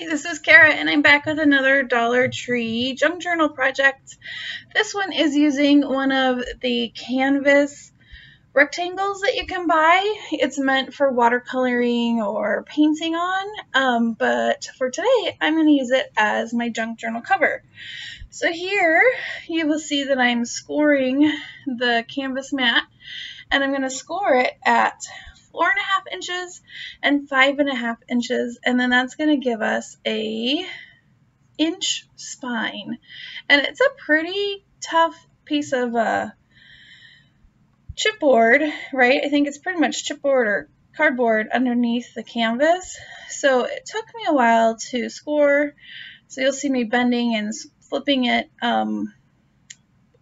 Hi, this is Kara and I'm back with another Dollar Tree junk journal project. This one is using one of the canvas rectangles that you can buy. It's meant for watercoloring or painting on, but for today I'm going to use it as my junk journal cover. So here you will see that I'm scoring the canvas mat, and I'm going to score it at 4.5 inches and 5.5 inches, and then that's going to give us a inch spine. And it's a pretty tough piece of chipboard, right? I think it's pretty much chipboard or cardboard underneath the canvas. So it took me a while to score. So you'll see me bending and flipping it on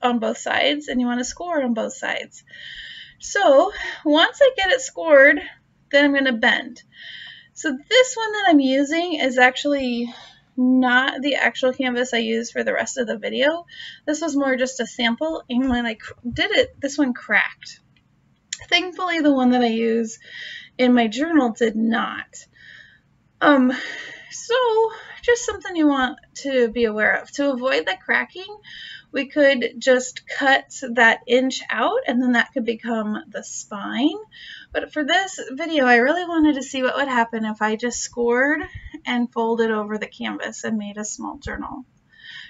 both sides, and you want to score on both sides. So once I get it scored, then I'm going to bend. So this one that I'm using is actually not the actual canvas I use for the rest of the video. This was more just a sample, and when I did it, this one cracked. Thankfully, the one that I use in my journal did not. So just something you want to be aware of. To avoid the cracking, we could just cut that inch out, and then that could become the spine. But for this video, I really wanted to see what would happen if I just scored and folded over the canvas and made a small journal.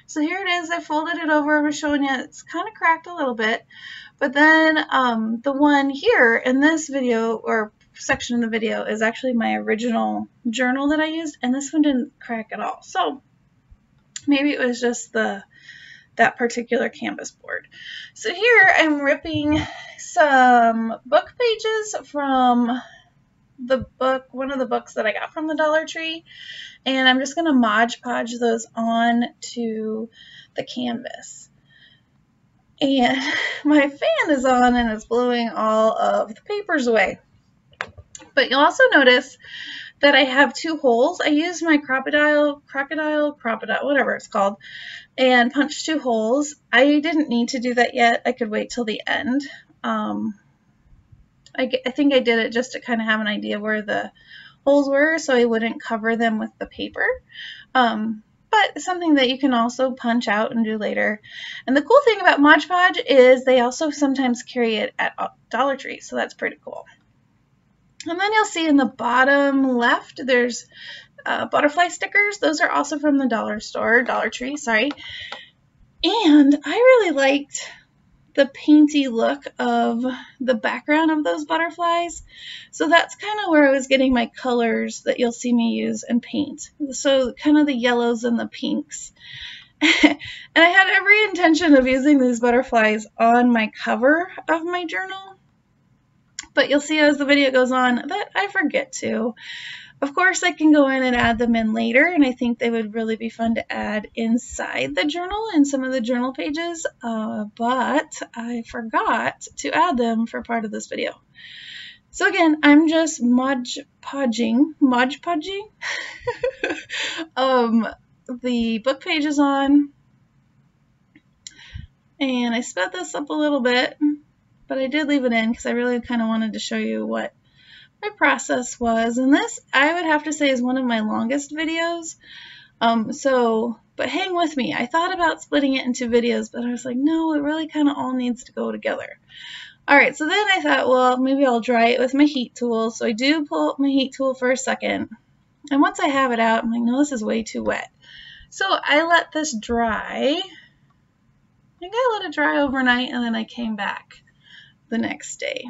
So here it is. I folded it over. I was showing you it's kind of cracked a little bit. But then the one here in this video, or section of the video, is actually my original journal that I used, and this one didn't crack at all. So maybe it was just that particular canvas board. So here I'm ripping some book pages from the book, one of the books that I got from the Dollar Tree, and I'm just going to Modge Podge those on to the canvas. And my fan is on and it's blowing all of the papers away. But you'll also notice that I have two holes. I used my crocodile, whatever it's called, and punched two holes. I didn't need to do that yet. I could wait till the end. I think I did it just to kind of have an idea where the holes were so I wouldn't cover them with the paper. But something that you can also punch out and do later. And the cool thing about Modge Podge is they also sometimes carry it at Dollar Tree, so that's pretty cool. And then you'll see in the bottom left, there's butterfly stickers. Those are also from the Dollar Tree, sorry. And I really liked the painty look of the background of those butterflies. So that's kind of where I was getting my colors that you'll see me use and paint. So kind of the yellows and the pinks. And I had every intention of using these butterflies on my cover of my journal. But you'll see as the video goes on that I forget to. Of course, I can go in and add them in later, and I think they would really be fun to add inside the journal in some of the journal pages, but I forgot to add them for part of this video. So again, I'm just Modge Podging the book pages on, and I sped this up a little bit, but I did leave it in because I really kind of wanted to show you what my process was. And this, I would have to say, is one of my longest videos. But hang with me. I thought about splitting it into videos, but I was like, no, it really kind of all needs to go together. All right, so then I thought, well, maybe I'll dry it with my heat tool. So I do pull up my heat tool for a second. And once I have it out, I'm like, no, this is way too wet. So I let this dry. I think I let it dry overnight, and then I came back the next day.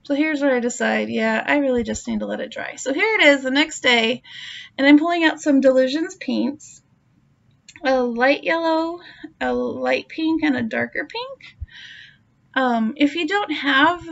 So here's where I decide, yeah, I really just need to let it dry. So here it is the next day, and I'm pulling out some Delusions paints, a light yellow, a light pink, and a darker pink. If you don't have,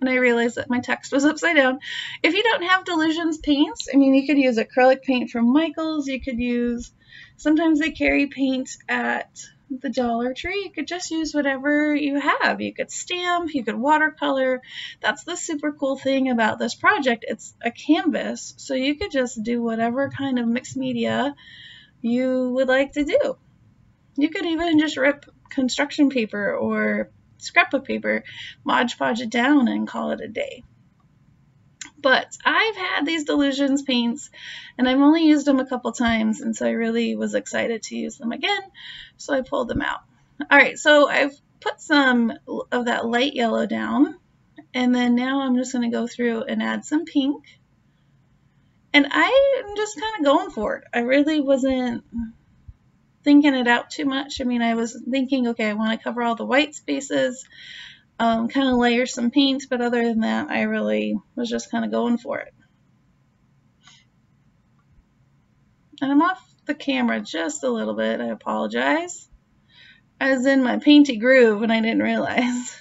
and I realized that my text was upside down, if you don't have Delusions paints, I mean, you could use acrylic paint from Michael's, you could use, sometimes they carry paint at the Dollar Tree. You could just use whatever you have. You could stamp, you could watercolor. That's the super cool thing about this project. It's a canvas, so you could just do whatever kind of mixed media you would like to do. You could even just rip construction paper or scrapbook paper, Modge Podge it down, and call it a day. But I've had these Delusions paints and I've only used them a couple times, and so I really was excited to use them again, so I pulled them out. All right, so I've put some of that light yellow down, and then now I'm just going to go through and add some pink. And I'm just kind of going for it. I really wasn't thinking it out too much. I mean, I was thinking, okay, I want to cover all the white spaces, kind of layer some paint, but other than that, I really was just kind of going for it. And I'm off the camera just a little bit. I apologize. I was in my painty groove and I didn't realize.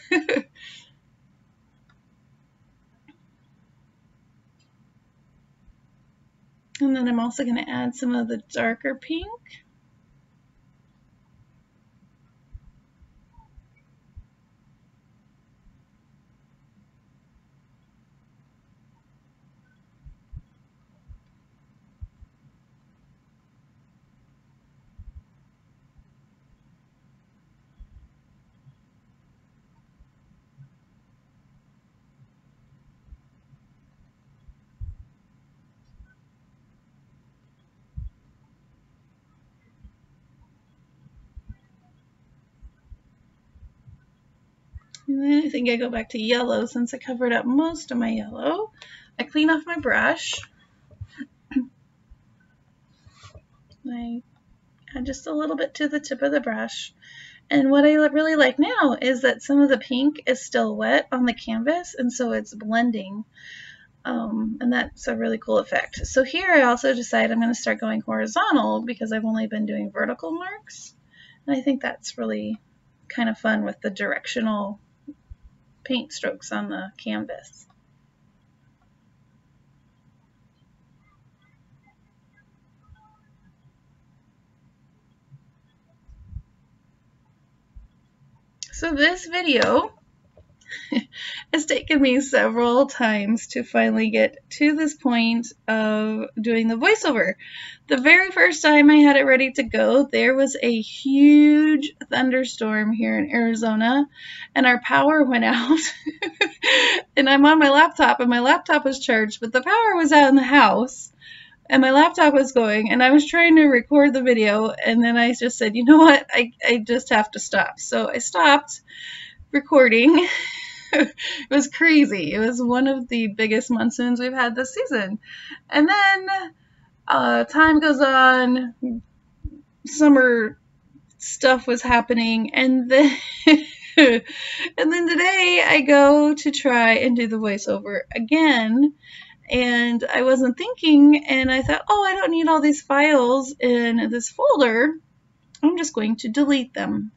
And then I'm also going to add some of the darker pink. And then I think I go back to yellow since I covered up most of my yellow. I clean off my brush. I add just a little bit to the tip of the brush. And what I really like now is that some of the pink is still wet on the canvas, and so it's blending. And that's a really cool effect. So here I also decide I'm going to start going horizontal because I've only been doing vertical marks. And I think that's really kind of fun with the directional paint strokes on the canvas. So this video it's taken me several times to finally get to this point of doing the voiceover. The very first time I had it ready to go, there was a huge thunderstorm here in Arizona, and our power went out. And I'm on my laptop, and my laptop was charged, but the power was out in the house, and my laptop was going, and I was trying to record the video, and then I just said, you know what, I just have to stop. So I stopped recording. It was crazy. It was one of the biggest monsoons we've had this season. And then time goes on, summer stuff was happening, and then and then today I go to try and do the voiceover again, and I wasn't thinking, and I thought, oh, I don't need all these files in this folder. I'm just going to delete them.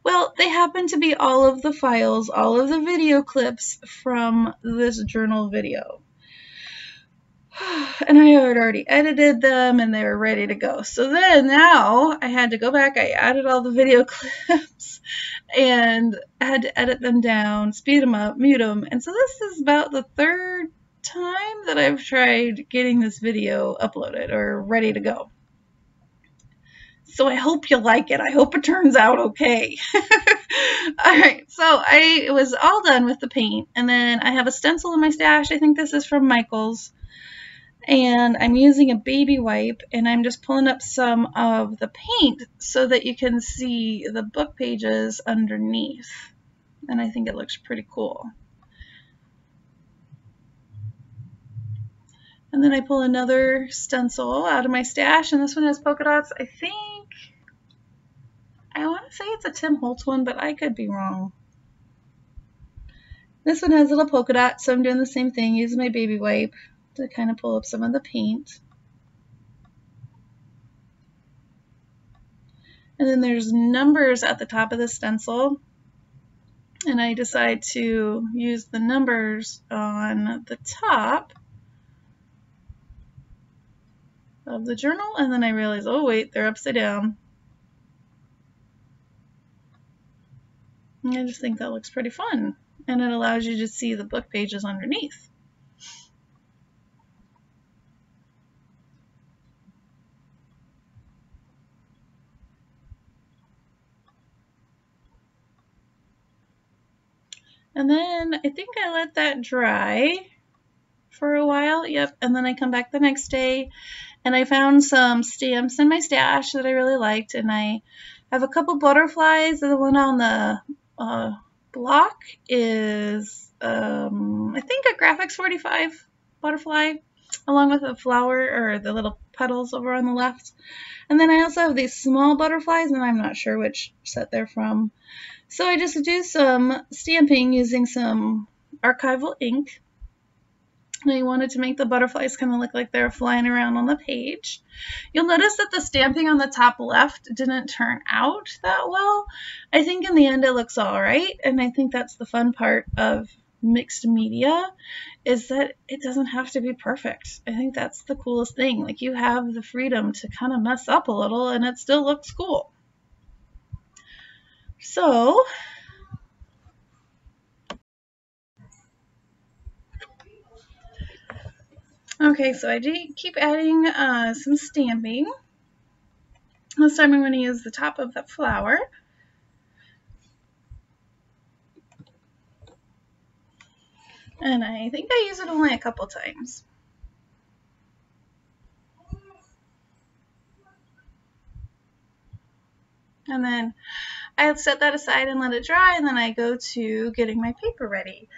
Well, they happen to be all of the files, all of the video clips from this journal video. And I had already edited them and they were ready to go. So then now I had to go back, I added all the video clips and I had to edit them down, speed them up, mute them. And so this is about the third time that I've tried getting this video uploaded or ready to go. So I hope you like it. I hope it turns out okay. All right, so I was all done with the paint, and then I have a stencil in my stash. I think this is from Michael's, and I'm using a baby wipe, and I'm just pulling up some of the paint so that you can see the book pages underneath, and I think it looks pretty cool. And then I pull another stencil out of my stash, and this one has polka dots. I want to say it's a Tim Holtz one, but I could be wrong. This one has little polka dots, so I'm doing the same thing, using my baby wipe to kind of pull up some of the paint. And then there's numbers at the top of the stencil, and I decide to use the numbers on the top of the journal, and then I realize, oh wait, they're upside down. I just think that looks pretty fun, and it allows you to see the book pages underneath. And then I think I let that dry for a while. Yep. And then I come back the next day and I found some stamps in my stash that I really liked. And I have a couple butterflies. The one on the block is, I think, a Graphics 45 butterfly, along with a flower or the little petals over on the left. And then I also have these small butterflies, and I'm not sure which set they're from. So I just do some stamping using some archival ink. I wanted to make the butterflies kind of look like they're flying around on the page. You'll notice that the stamping on the top left didn't turn out that well. I think in the end it looks all right, and I think that's the fun part of mixed media, is that it doesn't have to be perfect. I think that's the coolest thing. Like, you have the freedom to kind of mess up a little and it still looks cool. So okay, so I do keep adding some stamping. This time I'm going to use the top of the flower. And I think I use it only a couple times. And then I set that aside and let it dry, and then I go to getting my paper ready.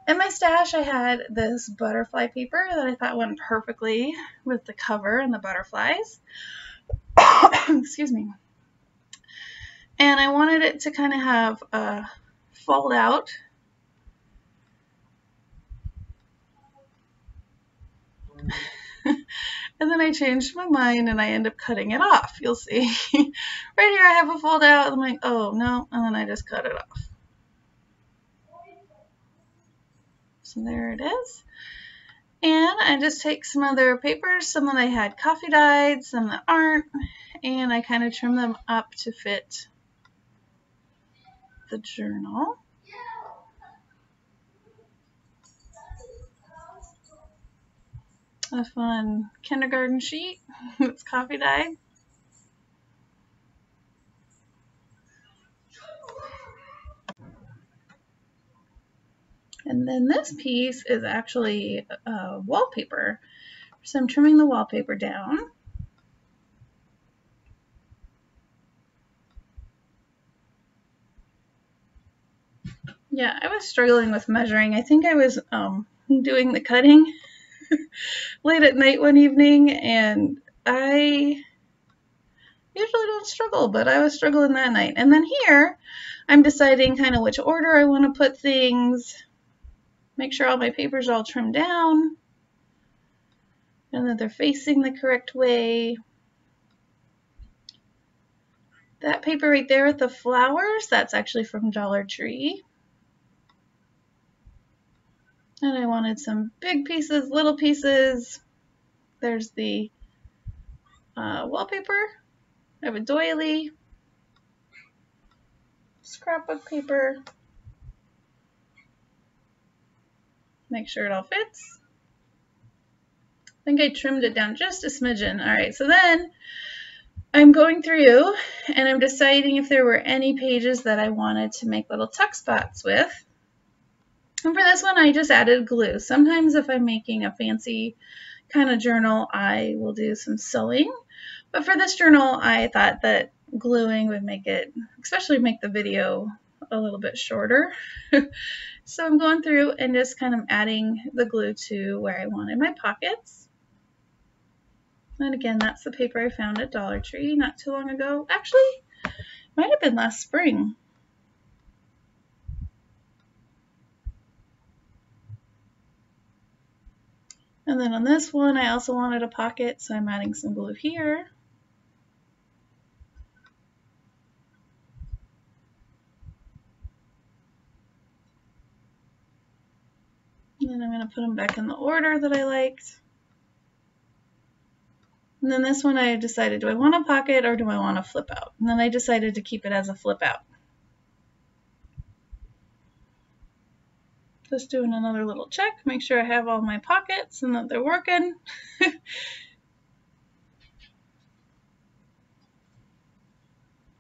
In my stash, I had this butterfly paper that I thought went perfectly with the cover and the butterflies. Excuse me. And I wanted it to kind of have a fold out. And then I changed my mind and I end up cutting it off. You'll see. Right here I have a fold out. I'm like, oh no, and then I just cut it off. So there it is. And I just take some other papers, some that I had coffee dyed, some that aren't, and I kind of trim them up to fit the journal. A fun kindergarten sheet. It's coffee dyed. And then this piece is actually wallpaper. So I'm trimming the wallpaper down. Yeah, I was struggling with measuring. I think I was doing the cutting late at night one evening, and I usually don't struggle, but I was struggling that night. And then here, I'm deciding kind of which order I want to put things, make sure all my papers are all trimmed down, and that they're facing the correct way. That paper right there with the flowers, that's actually from Dollar Tree. And I wanted some big pieces, little pieces. There's the wallpaper. I have a doily, scrapbook paper. Make sure it all fits. I think I trimmed it down just a smidgen. All right, so then I'm going through and I'm deciding if there were any pages that I wanted to make little tuck spots with. And for this one, I just added glue. Sometimes if I'm making a fancy kind of journal, I will do some sewing. But for this journal, I thought that gluing would make it, especially make the video a little bit shorter. So I'm going through and just kind of adding the glue to where I wanted my pockets. And again, that's the paper I found at Dollar Tree not too long ago. Actually, might have been last spring. And then on this one, I also wanted a pocket, so I'm adding some glue here. And then I'm going to put them back in the order that I liked. And then this one I decided, do I want a pocket or do I want a flip out? And then I decided to keep it as a flip out. Just doing another little check, make sure I have all my pockets and that they're working.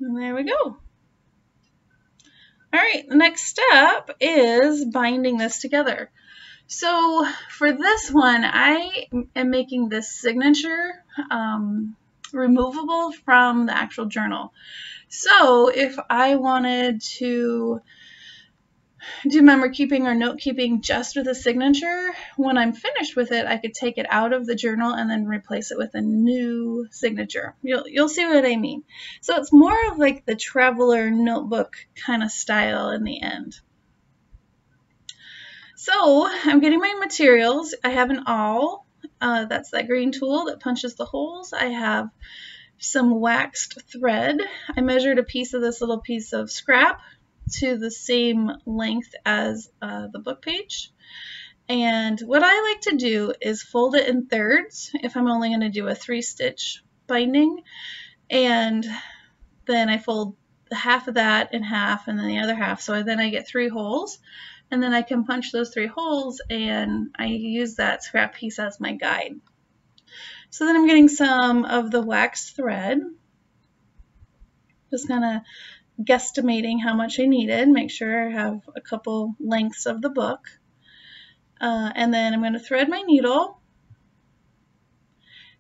And there we go. All right, the next step is binding this together. So for this one, I am making this signature removable from the actual journal. So if I wanted to do memory keeping or note keeping just with a signature, when I'm finished with it, I could take it out of the journal and then replace it with a new signature. You'll see what I mean. So it's more of like the traveler notebook kind of style in the end. So I'm getting my materials. I have an awl. That's that green tool that punches the holes. I have some waxed thread. I measured a piece of this little piece of scrap to the same length as the book page. And what I like to do is fold it in thirds if I'm only going to do a 3-stitch binding. And then I fold half of that in half and then the other half. So then I get 3 holes. And then I can punch those 3 holes and I use that scrap piece as my guide. So then I'm getting some of the waxed thread. Just kind of guesstimating how much I needed. Make sure I have a couple lengths of the book. And then I'm going to thread my needle.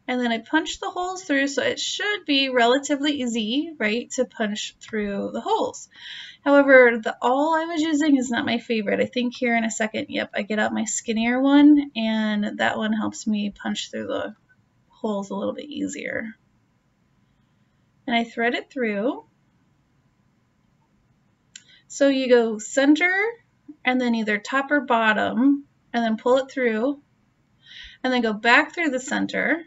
And then I punch the holes through, so it should be relatively easy, right, to punch through the holes. However, the awl I was using is not my favorite. I think here in a second, yep, I get out my skinnier one, and that one helps me punch through the holes a little bit easier. And I thread it through. So you go center, and then either top or bottom, and then pull it through, and then go back through the center,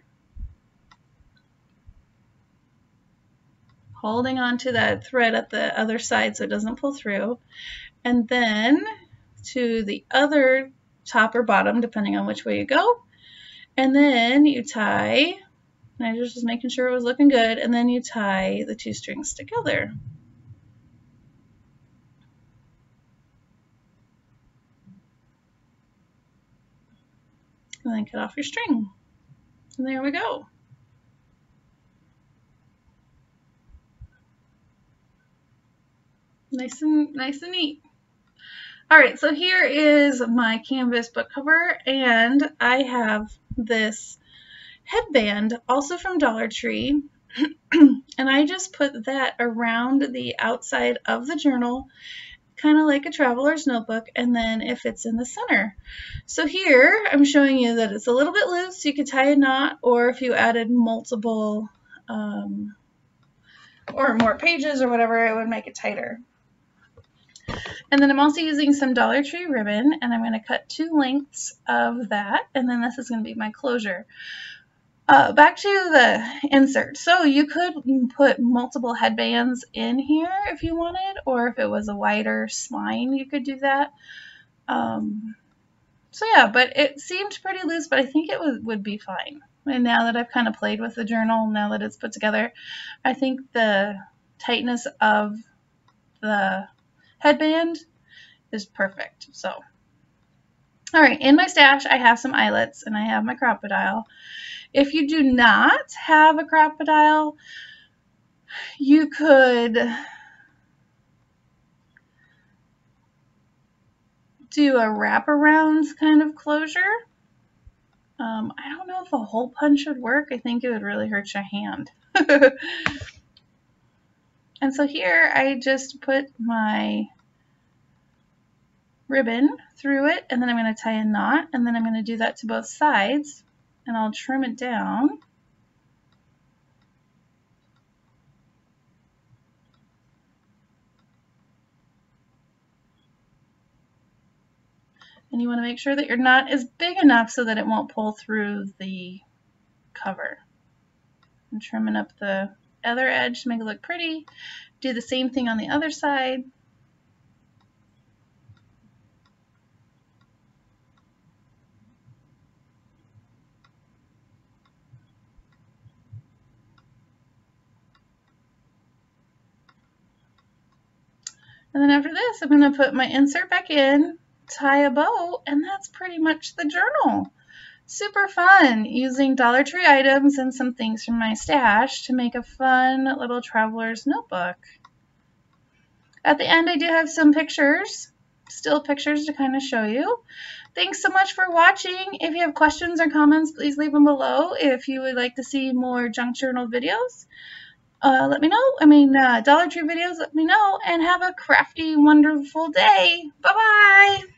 holding on to that thread at the other side so it doesn't pull through, and then to the other top or bottom, depending on which way you go, and then you tie, and I was just making sure it was looking good, and then you tie the 2 strings together. And then cut off your string. And there we go. Nice and neat. All right, so here is my canvas book cover, and I have this headband, also from Dollar Tree, and I just put that around the outside of the journal, kind of like a traveler's notebook, and then it fits in the center. So here I'm showing you that it's a little bit loose. You could tie a knot, or if you added multiple or more pages or whatever, it would make it tighter. And then I'm also using some Dollar Tree ribbon, and I'm going to cut 2 lengths of that, and then this is going to be my closure. Back to the insert. So you could put multiple headbands in here if you wanted, or if it was a wider spine, you could do that. So yeah, but it seemed pretty loose, but I think it would be fine. And now that I've kind of played with the journal, now that it's put together, I think the tightness of the headband is perfect. So, all right, in my stash, I have some eyelets and I have my crocodile. If you do not have a crocodile, you could do a wraparound kind of closure. I don't know if a hole punch would work. I think it would really hurt your hand. And so here I just put my ribbon through it, and then I'm going to tie a knot, and then I'm going to do that to both sides, and I'll trim it down. And you want to make sure that your knot is big enough so that it won't pull through the cover. I'm trimming up the other edge to make it look pretty. Do the same thing on the other side. And then after this, I'm going to put my insert back in, tie a bow, and that's pretty much the journal. Super fun, using Dollar Tree items and some things from my stash to make a fun little traveler's notebook. At the end, I do have some pictures still pictures to kind of show you. Thanks so much for watching. If you have questions or comments, please leave them below. If you would like to see more junk journal videos, let me know. Dollar Tree videos, let me know. And have a crafty, wonderful day. Bye-bye.